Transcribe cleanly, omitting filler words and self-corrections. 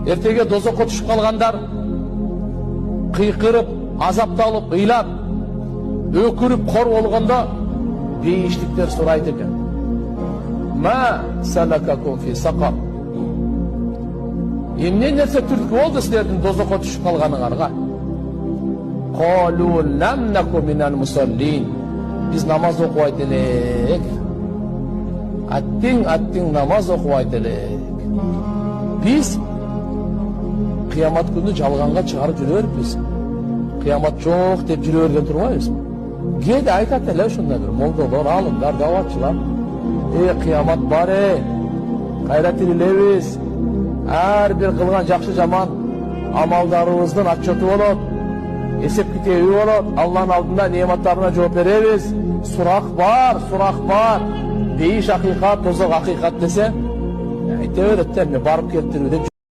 Эртеге дозокко түшүп калгандар кыйкырып, азапталып, ыйлап, өкүрүп кор болгондо бейиштиктер сурайт экен. Ма салакакум фи сакар. Эмне нерсе түрткү болду силердин дозокко түшүп калганыңарга? Қалу лам наку минал мусаллин. Biz namaz okuyayt elek. Attың namaz okuyayt elek. Biz kıyamet günü жалганга чыгарып жүрөрбүз. Kıyamet жок деп жүрө берген турбайбызбы? Кээде айтат эле ушундай бир молдолор, алымдар, даватчылар. Kıyamet бар кайра тирилебиз. Ар бир кылган жакшы жаман амалдарыбыздын отчету болот. Esep kitebi болот. Allah'ın алдында нематтарына жооп беребиз. Сурак бар. Бейиш акыйкат, тозок акыйкат десе, айта берет, барып келиптирби деп